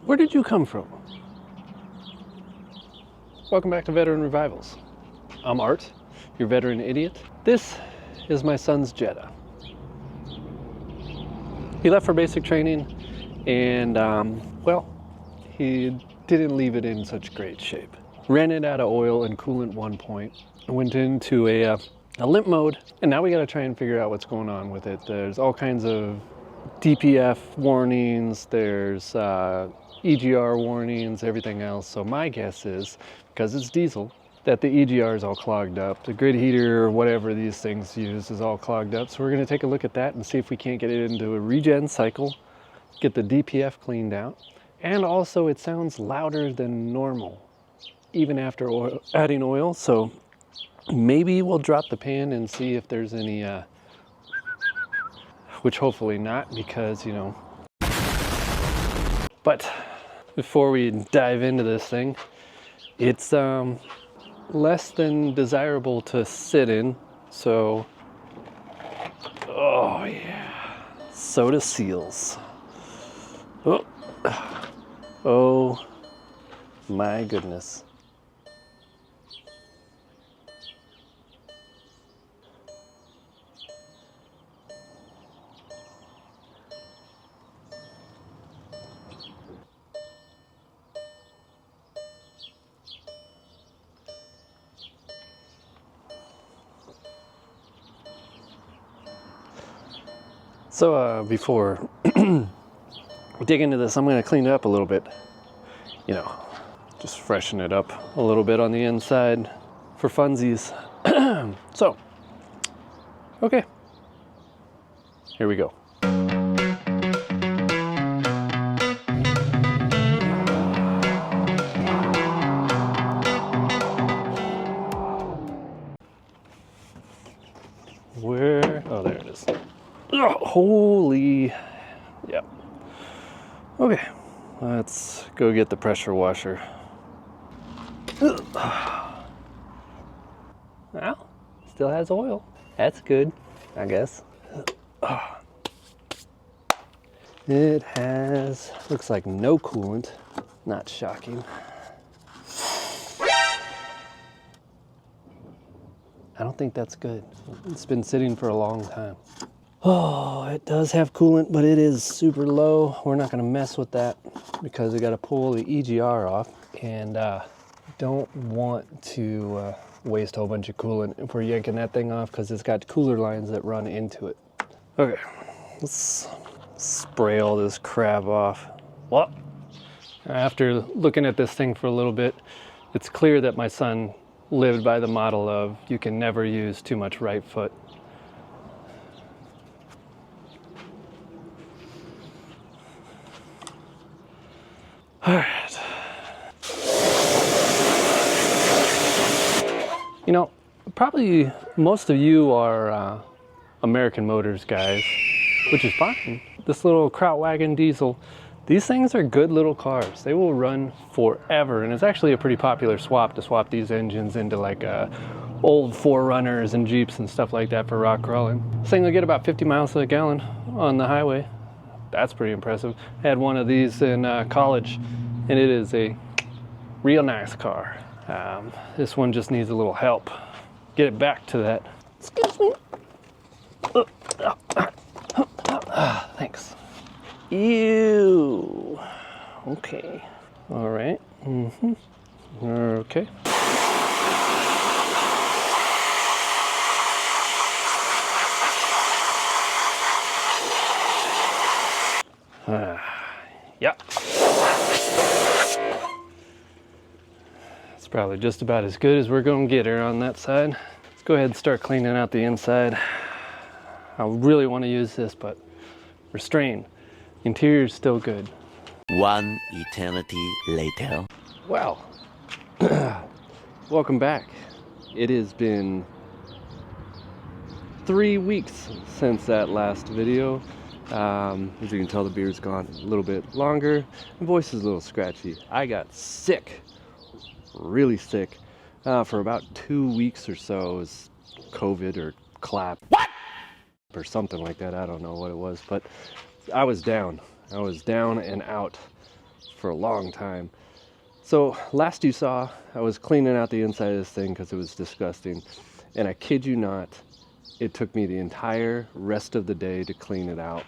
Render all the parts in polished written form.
Where did you come from? Welcome back to Veteran Revivals. I'm Art, your veteran idiot. This is my son's Jetta. He left for basic training and, well, he didn't leave it in such great shape. Ran it out of oil and coolant one point, went into a limp mode, and now we gotta try and figure out what's going on with it. There's all kinds of DPF warnings, there's EGR warnings, everything else. So my guess is, because it's diesel, that the EGR is all clogged up. The grid heater or whatever these things use is all clogged up. So we're gonna take a look at that and see if we can't get it into a regen cycle, get the DPF cleaned out. And also it sounds louder than normal, even after adding oil. So maybe we'll drop the pan and see if there's any, which hopefully not, because, you know. But before we dive into this thing, it's less than desirable to sit in. So, oh yeah, soda seals. Oh, oh my goodness. So before we dig into this, I'm going to clean it up a little bit, you know, just freshen it up a little bit on the inside for funsies. So, okay, here we go. Where, oh, there it is. Oh, holy, yeah. Okay, let's go get the pressure washer. Well, still has oil. That's good, I guess. It has, looks like no coolant. Not shocking. I don't think that's good. It's been sitting for a long time. Oh, it does have coolant, but it is super low. We're not gonna mess with that because we gotta pull the EGR off, and don't want to waste a whole bunch of coolant if we're yanking that thing off, because it's got cooler lines that run into it. Okay, let's spray all this crap off. Well, after looking at this thing for a little bit, it's clear that my son lived by the model of you can never use too much right foot. All right. You know, probably most of you are American Motors guys, which is fine. This little Krautwagen diesel, these things are good little cars. They will run forever, and it's actually a pretty popular swap to swap these engines into like old 4Runners and Jeeps and stuff like that for rock crawling. This thing will get about 50 miles to the gallon on the highway. That's pretty impressive. I had one of these in college, and it is a real nice car. This one just needs a little help. Get it back to that. Excuse me. Thanks. Ew. Okay. All right. Mm-hmm. Okay. Yeah. It's probably just about as good as we're going to get her on that side. Let's go ahead and start cleaning out the inside. I really want to use this, but restrain. Interior's still good. One eternity later. Well, welcome back. It has been 3 weeks since that last video. As you can tell, the beard's gone a little bit longer. My voice is a little scratchy. I got sick, really sick, for about 2 weeks or so. It was COVID or clap. What? Or something like that. I don't know what it was, but I was down. I was down and out for a long time. So last you saw, I was cleaning out the inside of this thing because it was disgusting. And I kid you not, it took me the entire rest of the day to clean it out.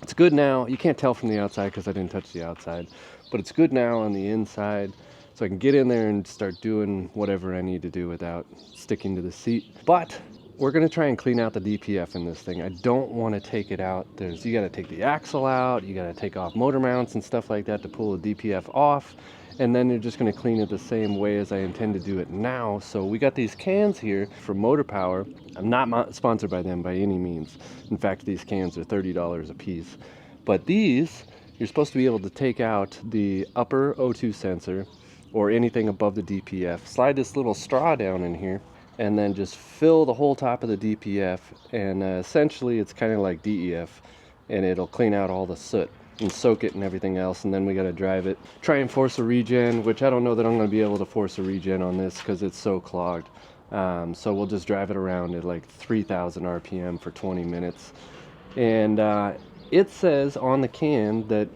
It's good now. You can't tell from the outside because I didn't touch the outside, but it's good now on the inside, so I can get in there and start doing whatever I need to do without sticking to the seat. But we're gonna try and clean out the DPF in this thing. I don't want to take it out. You got to take the axle out, you got to take off motor mounts and stuff like that to pull the DPF off, and then you're just going to clean it the same way as I intend to do it now. So we got these cans here from Motor Power. I'm not sponsored by them by any means. In fact, these cans are $30 a piece. But these, you're supposed to be able to take out the upper O2 sensor or anything above the DPF. Slide this little straw down in here and then just fill the whole top of the DPF. And essentially it's kind of like DEF, and it'll clean out all the soot and soak it and everything else. And then we got to drive it, try and force a regen, which I don't know that I'm going to be able to force a regen on this because it's so clogged. So we'll just drive it around at like 3,000 RPM for 20 minutes. And it says on the can that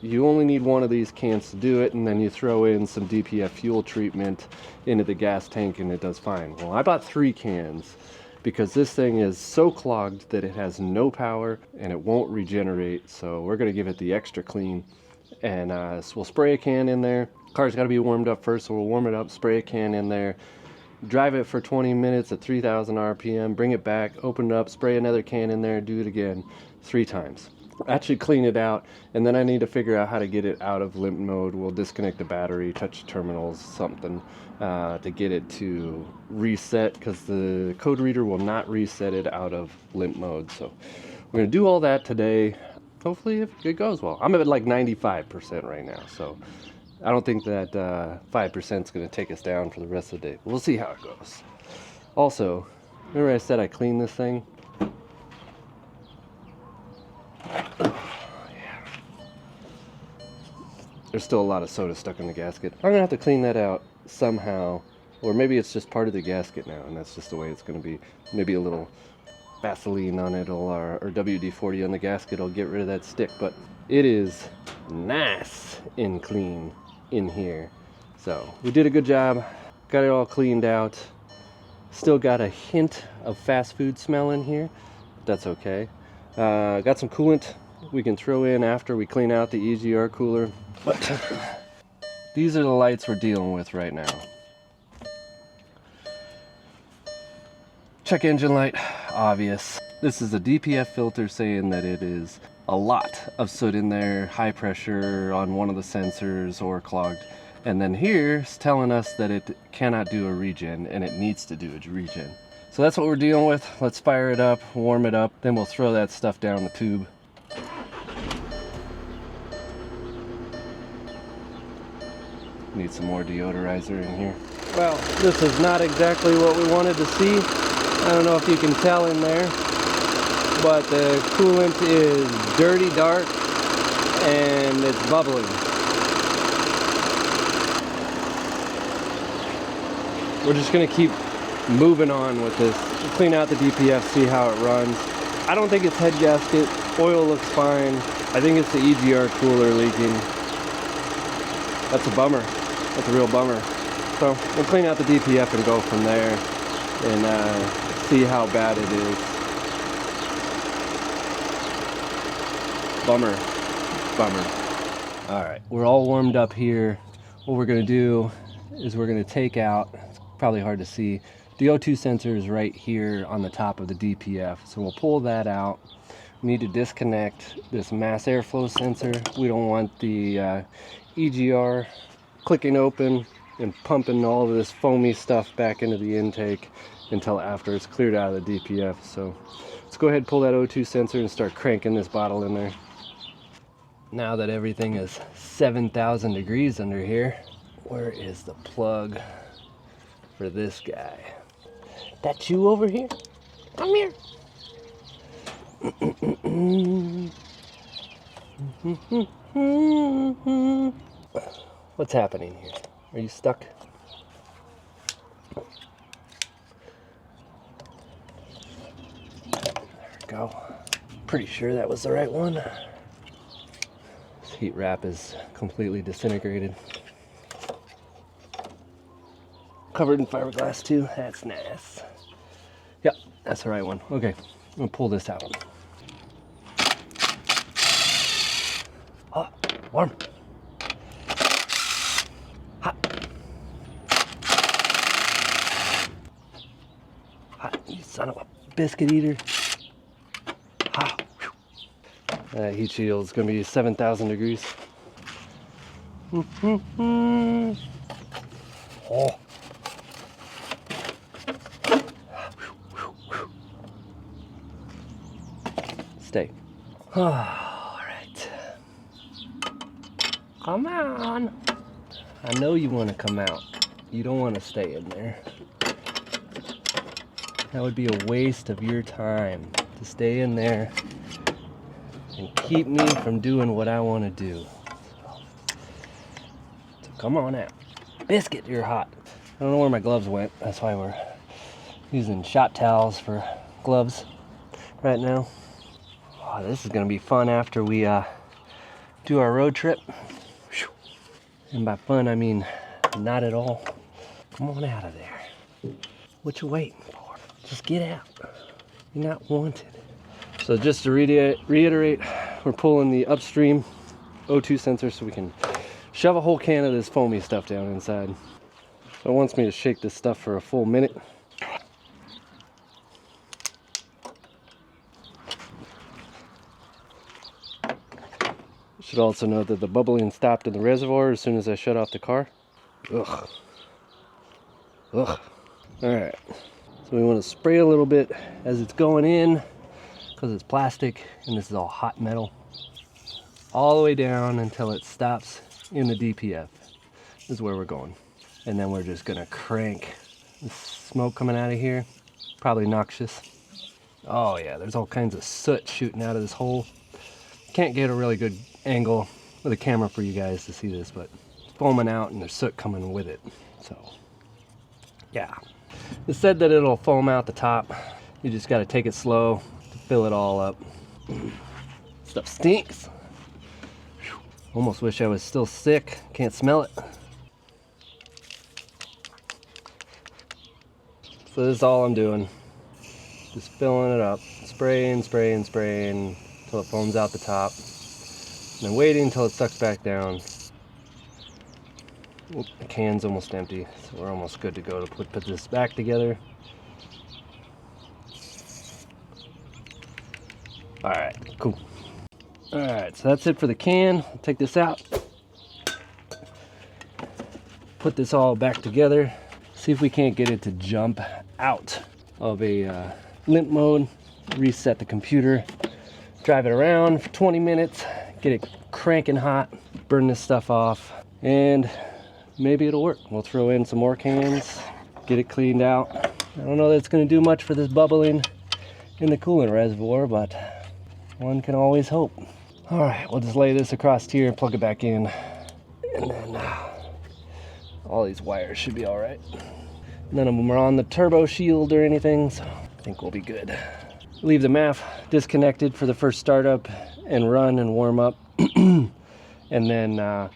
you only need one of these cans to do it, and then you throw in some DPF fuel treatment into the gas tank and it does fine. Well, I bought 3 cans because this thing is so clogged that it has no power and it won't regenerate. So we're gonna give it the extra clean, and so we'll spray a can in there. Car's got to be warmed up first, so we'll warm it up, spray a can in there, drive it for 20 minutes at 3,000 RPM, bring it back, open it up, spray another can in there, do it again 3 times. Actually clean it out, and then I need to figure out how to get it out of limp mode. We'll disconnect the battery, touch the terminals, something to get it to reset, because the code reader will not reset it out of limp mode. So we're going to do all that today. Hopefully it goes well. I'm at like 95% right now, so I don't think that 5% is going to take us down for the rest of the day. We'll see how it goes. Also, remember I said I cleaned this thing? There's still a lot of soda stuck in the gasket. I'm gonna have to clean that out somehow, or maybe it's just part of the gasket now and that's just the way it's gonna be. Maybe a little Vaseline on it or WD-40 on the gasket will get rid of that stick, but it is nice and clean in here. So we did a good job, got it all cleaned out. Still got a hint of fast food smell in here, but that's okay. Got some coolant we can throw in after we clean out the EGR cooler. But these are the lights we're dealing with right now. Check engine light, obvious. This is a DPF filter saying that it is a lot of soot in there, high pressure on one of the sensors or clogged. And then here's telling us that it cannot do a regen and it needs to do a regen. So that's what we're dealing with. Let's fire it up, warm it up, then we'll throw that stuff down the tube. Need some more deodorizer in here. Well, this is not exactly what we wanted to see. I don't know if you can tell in there, but the coolant is dirty dark and it's bubbling. We're just gonna keep moving on with this. Clean out the DPF, see how it runs. I don't think it's head gasket. Oil looks fine. I think it's the EGR cooler leaking. That's a bummer. That's a real bummer. So we'll clean out the DPF and go from there and see how bad it is. Bummer. Bummer. All right, we're all warmed up here. What we're gonna do is we're gonna take out, it's probably hard to see, the O2 sensor is right here on the top of the DPF. So we'll pull that out. We need to disconnect this mass airflow sensor. We don't want the EGR clicking open and pumping all of this foamy stuff back into the intake until after it's cleared out of the DPF. So let's go ahead and pull that O2 sensor and start cranking this bottle in there. Now that everything is 7,000 degrees under here, where is the plug for this guy? That you over here? Come here. What's happening here? Are you stuck? There we go. Pretty sure that was the right one. This heat wrap is completely disintegrated. Covered in fiberglass too. That's nice. Yep, that's the right one. Okay, I'm gonna pull this out. Oh, warm. Hot. Hot, you son of a biscuit eater. Hot. That heat shield is gonna be 7,000 degrees. Oh. Stay. All right. Come on. I know you want to come out. You don't want to stay in there. That would be a waste of your time to stay in there and keep me from doing what I want to do. So come on out. Biscuit, you're hot. I don't know where my gloves went. That's why we're using shot towels for gloves right now. Oh, this is going to be fun after we do our road trip. And by fun, I mean not at all. Come on out of there. What you waiting for? Just get out. You're not wanted. So just to reiterate, we're pulling the upstream O2 sensor so we can shove a whole can of this foamy stuff down inside. So it wants me to shake this stuff for a full minute. Should also note that the bubbling stopped in the reservoir as soon as I shut off the car. Ugh. Ugh. Alright. So we want to spray a little bit as it's going in, because it's plastic and this is all hot metal. All the way down until it stops in the DPF. This is where we're going. And then we're just going to crank the smoke coming out of here. Probably noxious. Oh yeah, there's all kinds of soot shooting out of this hole. Can't get a really good angle with a camera for you guys to see this, but it's foaming out and there's soot coming with it. So yeah, it said that it'll foam out the top. You just got to take it slow to fill it all up. Stuff stinks. Almost wish I was still sick. Can't smell it. So this is all I'm doing. Just filling it up, spraying, spraying, spraying until it foams out the top. And then waiting until it sucks back down. Oop, the can's almost empty, so we're almost good to go to put this back together. Alright, cool. Alright, so that's it for the can. I'll take this out. Put this all back together. See if we can't get it to jump out of a limp mode. Reset the computer. Drive it around for 20 minutes. Get it cranking hot. Burn this stuff off. And maybe it'll work. We'll throw in some more cans. Get it cleaned out. I don't know that it's going to do much for this bubbling in the coolant reservoir, but one can always hope. Alright, we'll just lay this across here and plug it back in. And then all these wires should be alright. None of them are on the turbo shield or anything, so I think we'll be good. Leave the MAF disconnected for the first startup and run and warm up. And then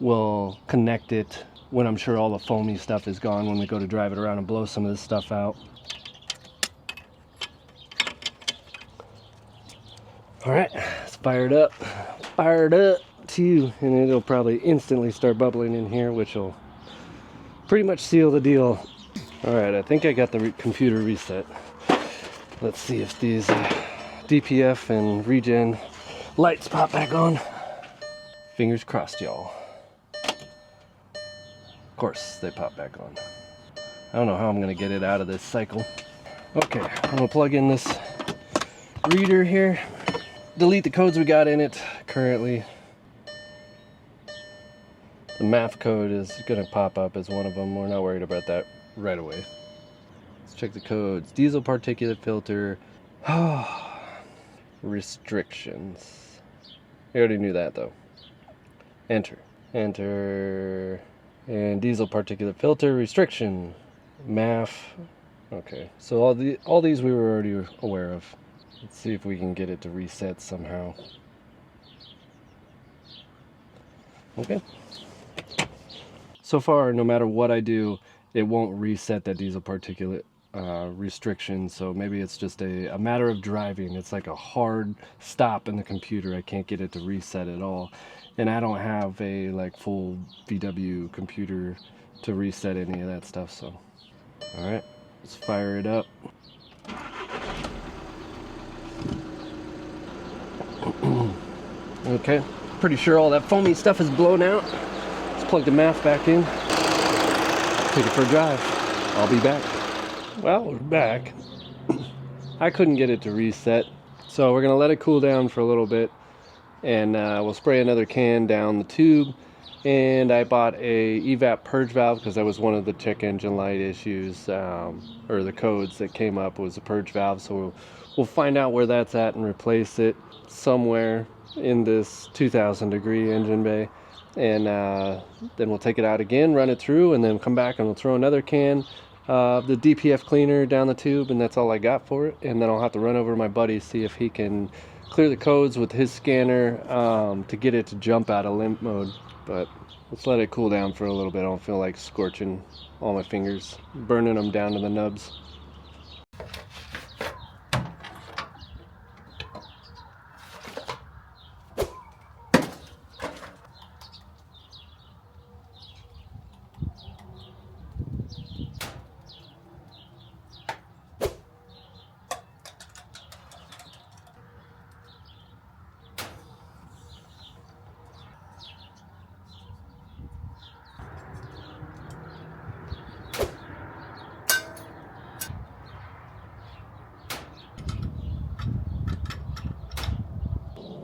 we'll connect it when I'm sure all the foamy stuff is gone, when we go to drive it around and blow some of this stuff out. Alright, it's fired up. Fired up too, and it'll probably instantly start bubbling in here, which will pretty much seal the deal. Alright, I think I got the computer reset. Let's see if these DPF and regen lights pop back on. Fingers crossed, y'all. Of course they pop back on. I don't know how I'm gonna get it out of this cycle. Okay, I'm gonna plug in this reader here. Delete the codes we got in it currently. The MAF code is gonna pop up as one of them. We're not worried about that right away. Let's check the codes. Diesel particulate filter. Restrictions. I already knew that though. Enter. Enter. And diesel particulate filter restriction. MAF. Okay. So all these we were already aware of. Let's see if we can get it to reset somehow. Okay. So far, no matter what I do, it won't reset that diesel particulate restriction. So maybe it's just a matter of driving. It's like a hard stop in the computer. I can't get it to reset at all. And I don't have a like full VW computer to reset any of that stuff. So, all right, let's fire it up. Okay, pretty sure all that foamy stuff is blown out. Let's plug the math back in. Take it for a drive. I'll be back. Well, we're back. I couldn't get it to reset, so we're gonna let it cool down for a little bit, and we'll spray another can down the tube. And I bought a evap purge valve because that was one of the check engine light issues, or the codes that came up was a purge valve. So we'll find out where that's at and replace it somewhere in this 2000 degree engine bay. And then we'll take it out again, run it through, and then come back and we'll throw another can of the DPF cleaner down the tube, and that's all I got for it. And then I'll have to run over to my buddy, see if he can clear the codes with his scanner to get it to jump out of limp mode. But let's let it cool down for a little bit. I don't feel like scorching all my fingers, burning them down to the nubs.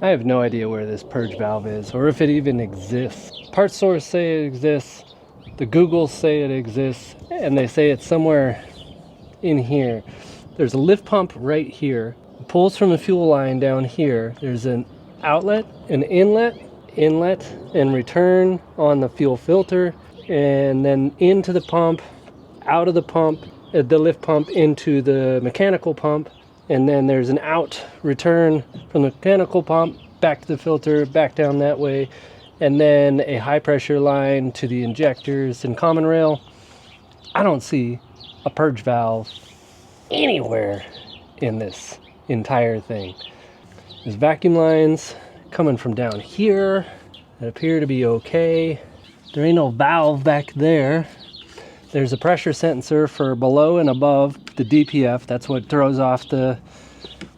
I have no idea where this purge valve is, or if it even exists. Parts stores say it exists, the Googles say it exists, and they say it's somewhere in here. There's a lift pump right here. It pulls from the fuel line down here. There's an outlet, an inlet, and return on the fuel filter, and then into the pump, out of the pump, the lift pump into the mechanical pump. And then there's an out return from the mechanical pump back to the filter, back down that way, and then a high pressure line to the injectors and common rail. I don't see a purge valve anywhere in this entire thing. There's vacuum lines coming from down here that appear to be okay. There ain't no valve back there. There's a pressure sensor for below and above the DPF. That's what throws off the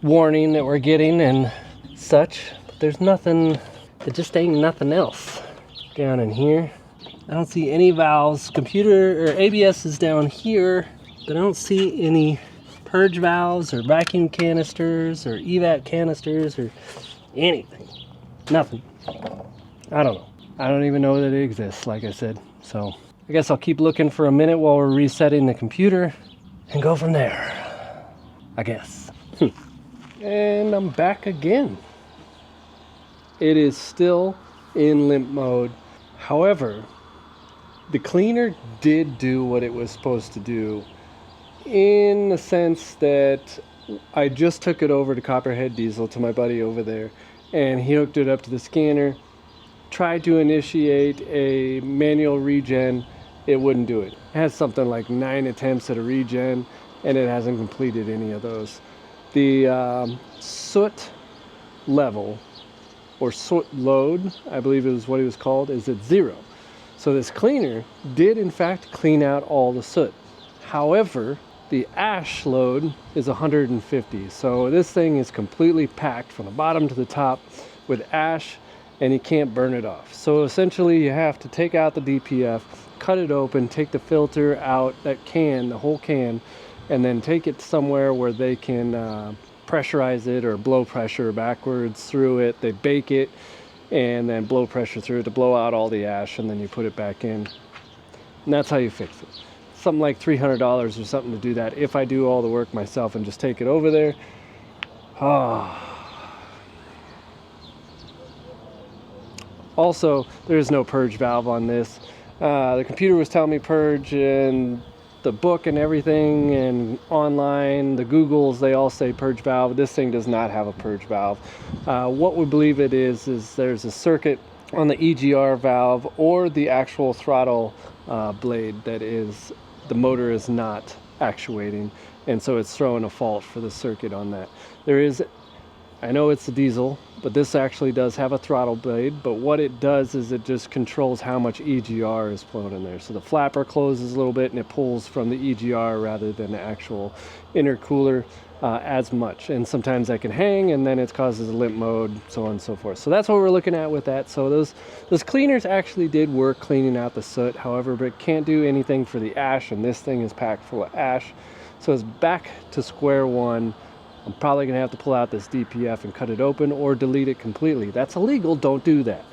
warning that we're getting and such. But there's nothing, there just ain't nothing else down in here. I don't see any valves. Computer or ABS is down here, but I don't see any purge valves or vacuum canisters or evap canisters or anything. Nothing. I don't know. I don't even know that it exists, like I said. So I guess I'll keep looking for a minute while we're resetting the computer and go from there, I guess. And I'm back again. It is still in limp mode. However, the cleaner did do what it was supposed to do, in the sense that I just took it over to Copperhead Diesel to my buddy over there, and he hooked it up to the scanner, tried to initiate a manual regen. It wouldn't do it. It has something like 9 attempts at a regen, and it hasn't completed any of those. The soot level, or soot load, I believe it was what it was called, is at 0. So this cleaner did in fact clean out all the soot. However, the ash load is 150. So this thing is completely packed from the bottom to the top with ash, and you can't burn it off. So essentially you have to take out the DPF, cut it open, take the filter out, that can, the whole can, and then take it somewhere where they can pressurize it or blow pressure backwards through it. They bake it and then blow pressure through it to blow out all the ash, and then you put it back in. And that's how you fix it. Something like $300 or something to do that if I do all the work myself and just take it over there. Also, there's no purge valve on this. The computer was telling me purge, and the book and everything, and online, the Googles, they all say purge valve. This thing does not have a purge valve. What we believe it is there's a circuit on the EGR valve or the actual throttle blade that is, the motor is not actuating, and so it's throwing a fault for the circuit on that. There is, I know it's a diesel, but this actually does have a throttle blade, but what it does is it just controls how much EGR is flowing in there. So the flapper closes a little bit and it pulls from the EGR rather than the actual intercooler as much. And sometimes that can hang and then it causes a limp mode, so on and so forth. So that's what we're looking at with that. So those cleaners actually did work cleaning out the soot, however, but it can't do anything for the ash, and this thing is packed full of ash. So it's back to square one. I'm probably gonna have to pull out this DPF and cut it open or delete it completely. That's illegal, don't do that.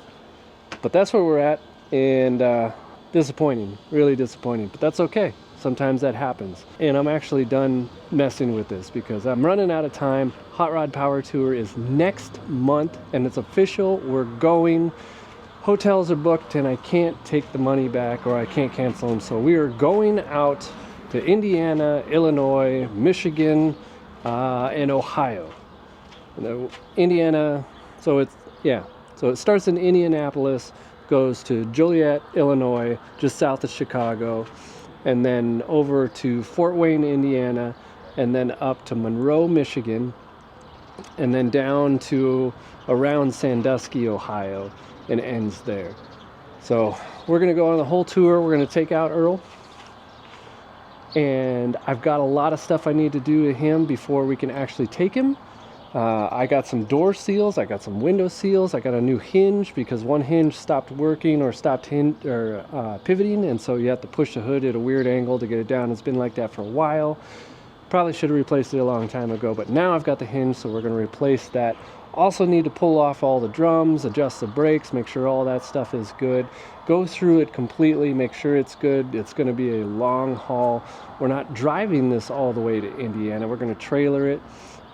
But that's where we're at, and disappointing, really disappointing, but that's okay. Sometimes that happens. And I'm actually done messing with this because I'm running out of time. Hot Rod Power Tour is next month and it's official, we're going. Hotels are booked and I can't take the money back, or I can't cancel them. So we are going out to Indiana, Illinois, Michigan, and Ohio. Indiana, so it starts in Indianapolis, goes to Joliet, Illinois, just south of Chicago, and then over to Fort Wayne, Indiana, and then up to Monroe, Michigan, and then down to around Sandusky, Ohio, and ends there. So we're gonna go on the whole tour. We're gonna take out Earl, and I've got a lot of stuff I need to do to him before we can actually take him. I got some door seals, I got some window seals, I got a new hinge because one hinge stopped working or stopped pivoting, and so you have to push the hood at a weird angle to get it down. It's been like that for a while. Probably should have replaced it a long time ago, but now I've got the hinge, so we're going to replace that. Also need to pull off all the drums, adjust the brakes, make sure all that stuff is good. Go through it completely, make sure it's good. It's going to be a long haul. We're not driving this all the way to Indiana. We're going to trailer it.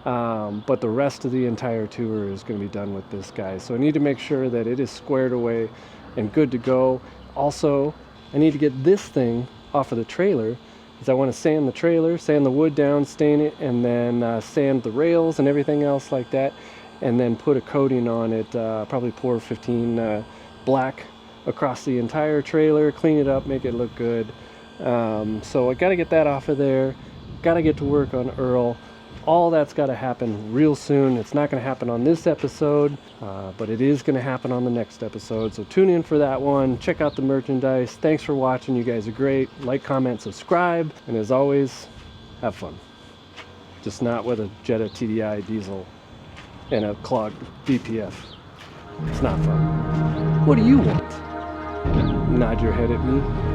But the rest of the entire tour is going to be done with this guy. So I need to make sure that it is squared away and good to go. Also, I need to get this thing off of the trailer because I want to sand the trailer, sand the wood down, stain it, and then sand the rails and everything else like that, and then put a coating on it, probably pour 15 black across the entire trailer, clean it up, make it look good. So I got to get that off of there. Got to get to work on Earl. All that's got to happen real soon. It's not going to happen on this episode, but it is going to happen on the next episode. So tune in for that one. Check out the merchandise. Thanks for watching. You guys are great. Like, comment, subscribe. And as always, have fun. Just not with a Jetta TDI diesel and a clogged DPF. It's not fun. What do you want? Nod your head at me.